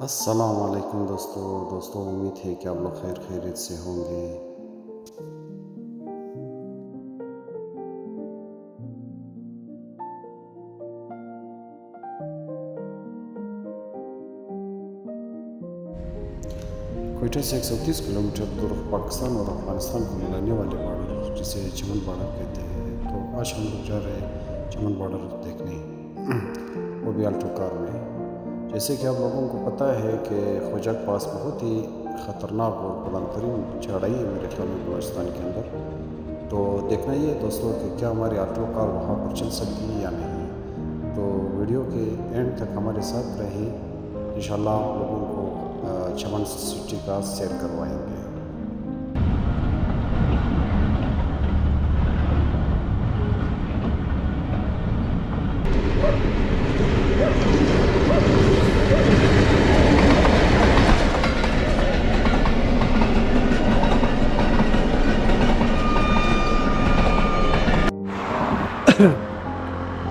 अस्सलाम वालेकुम दोस्तों उम्मीद है कि आप लोग खैरियत से होंगे। क्वेटा से 130 किलोमीटर दूर पाकिस्तान और अफगानिस्तान को मिलाने वाले बॉर्डर जिसे चमन बॉर्डर कहते हैं, तो आज हम लोग जा रहे हैं चमन बॉर्डर देखने, वो भी अल्टो कार में। जैसे कि आप लोगों को पता है कि खोजाक पास बहुत ही ख़तरनाक और बुलंदतरीन चढ़ाई है मेरे ख्याल में बलूचिस्तान के अंदर। तो देखना ये है दोस्तों कि क्या हमारी अल्टो कार वहाँ पर चल सकती है या नहीं। तो वीडियो के एंड तक हमारे साथ रहें, इंशाल्लाह आप लोगों को चमन सिटी का सैर करवाएंगे।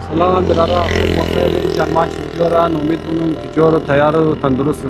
सलाम बिरारा जन्माच जोरान उम्मीद bunun जोर तैयार तंदुरुस्त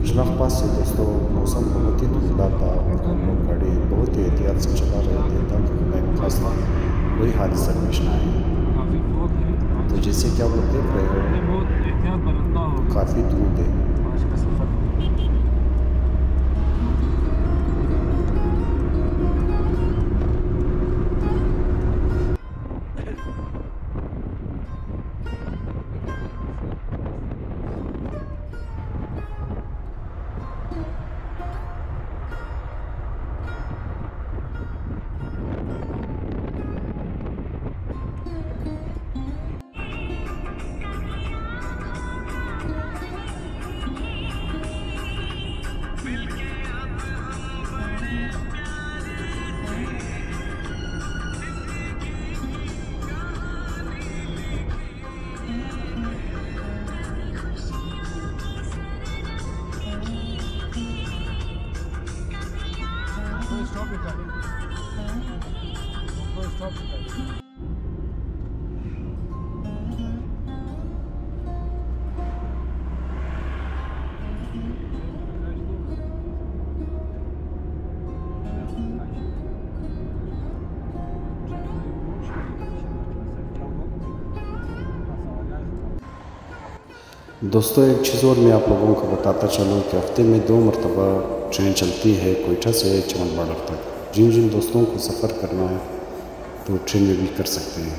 कुछ वक्त पास से दोस्तों मौसम बहुत ही धुंधला था और हम लोग गाड़ी बहुत ही एहतियात से चला रहे थे ताकि खुदा न खास्ता कोई हादसा पेश ना आए। तो जैसे कि आप लोग देख रहे हो काफ़ी धूप है। दोस्तों एक चीज़ और मैं आप लोगों को बताता चलूँ कि हफ्ते में 2 मरतबा ट्रेन चलती है क्वेटा से चमन बॉर्डर तक। जिन जिन दोस्तों को सफ़र करना है तो ट्रेन में भी कर सकते हैं।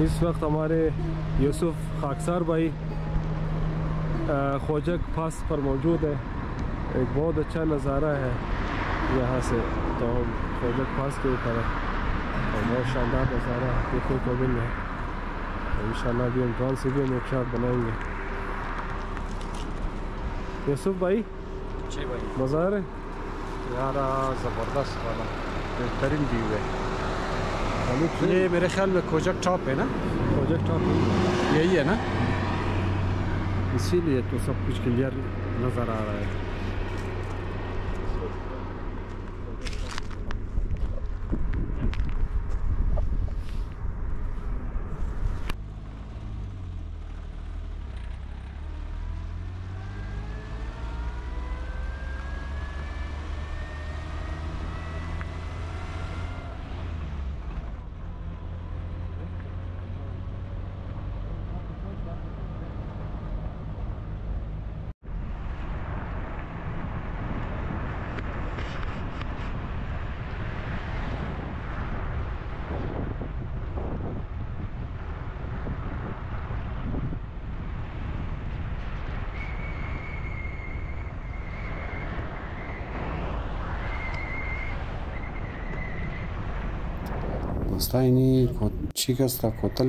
इस वक्त हमारे यूसुफ खाकसार भाई खोजक पास पर मौजूद है। एक बहुत अच्छा नज़ारा है यहाँ से, तो हम खोजक पास के ऊपर है और बहुत शानदार नज़ारा देखने को मिल रहा है। तो इंशाल्लाह अभी हम ड्रोन से भी हम एक शॉट बनाएंगे। यूसुफ भाई जी भाई मज़ा आ रहा है यार, ज़बरदस्त वाला बेहतरीन व्यू है। ये मेरे ख्याल में खोजक टॉप है ना, खोजक टॉप यही है ना, इसीलिए तो सब कुछ क्लियर नज़र आ रहा है। Staini cika asta kotel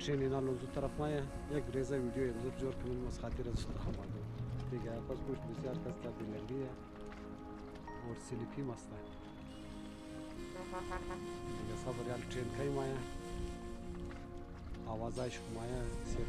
train ना लोग तरफ में एक रेजा वीडियो एक जोर फिल्म में खातिर हमारे ठीक है बस कुछ विचार करता भी लग रही है और स्लिपी मस्त है सब रियल ट्रेन का ही माया आवाज़ आइश माया सिर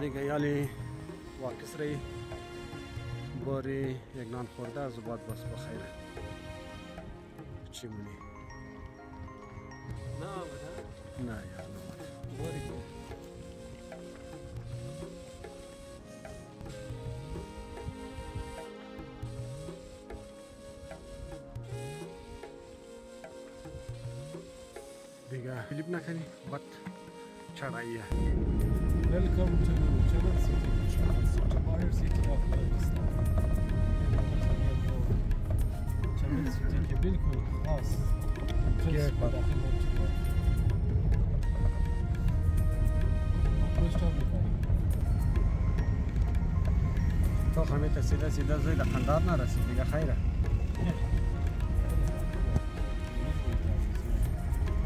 देखे याली वापस रही बोरी एक नान खोरदा जुबात बस बखैर चिमनी ना यार ना बोरी देगा फिलिप ना खानी बट चढ़ाई है Welcome to Chaman City, Jamahir City of Pakistan. Chaman City के बिल्कुल खास गेट पर दाखिल हो चुका है। आपको स्टॉप लिखा है। तो हमें तो सीधा सीधा जो खंडार ना रसीदेगा खैर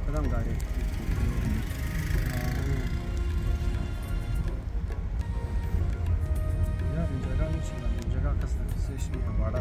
कदम गाड़ी जगह कस्ता स्टेशन है बड़ा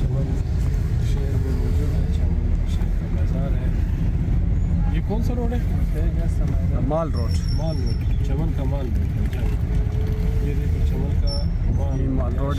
चमन शहर में मौजूद है। चमन शहर का बाजार है। ये कौन सा रोड है? माल रोड माल रोड, चमन का माल रोड है। ये देखो चमन का माल रोड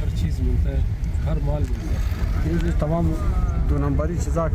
हर चीज़ मिलता है, हर माल मिलता है। ये तमाम दो नंबरी चीज़ा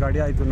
गाड़ी आई 2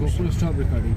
गोकुल स्टॉप रिकॉर्डिंग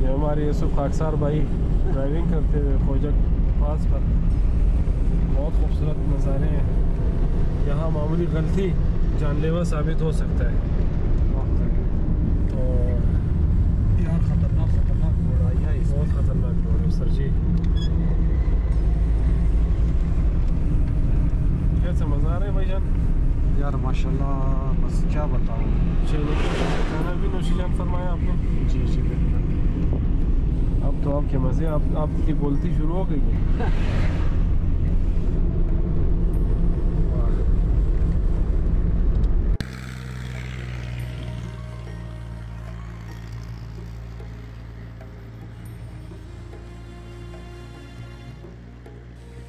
ये हमारे यूसुफ खाकसार भाई ड्राइविंग करते हुए खोजक पास पर बहुत खूबसूरत नज़ारे हैं। यहाँ मामूली गलती जानलेवा साबित हो सकता है। और यार खतरनाक घोड़ा है बहुत ख़तरनाक रोड है सर जी। कैसा मज़ा आ रहा है भाईजान? यार माशाल्लाह बस क्या बताऊँ चलिए खाना भी नौशीजान फरमाया आपने? जी जी बिल्कुल अब तो आपके मज़े आपकी बोलती शुरू हो गई है।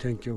Thank you.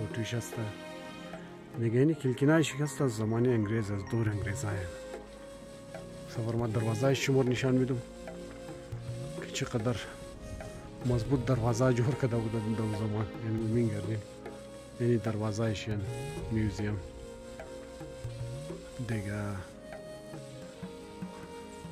Lotüş hasta. Negeni kilkina işi hasta zamanı İngiliz az doğru İngilizaya. Savarma darvaza şumur nişan midum. Küçü kadar mazbut darvaza jor kada bu zaman. Yani min garni. Yani darvaza işi müzeyim. Dega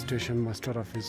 station master office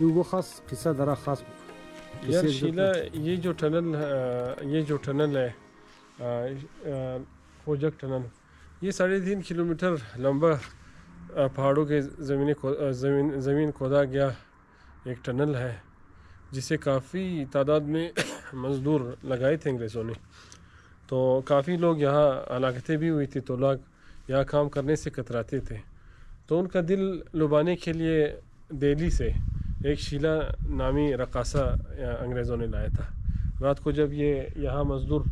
वो खास किस्सा दरा खास यार शीला ये जो tunnel है खोजक टनल ये 3.5 किलोमीटर लंबा पहाड़ों के ज़मीन खोदा गया एक टनल है जिसे काफ़ी तादाद में मज़दूर लगाए थे अंग्रेज़ों ने तो काफ़ी लोग यहाँ हलाकतें भी हुई थी तो लोग यहाँ काम करने से कतराते थे तो उनका दिल लुभाने के लिए दिल्ली से एक शीला नामी रकासा अंग्रेज़ों ने लाया था रात को जब ये यहाँ मज़दूर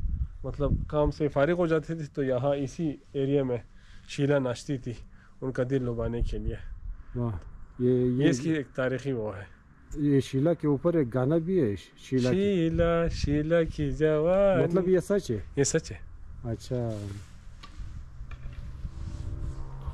मतलब काम से फारिग हो जाते थे तो यहाँ इसी एरिया में शीला नाचती थी उनका दिल लुभाने के लिए वाह ये इसकी एक तारीख़ी वो है ये शीला के ऊपर एक गाना भी है शीला की जवानी मतलब ये सच है अच्छा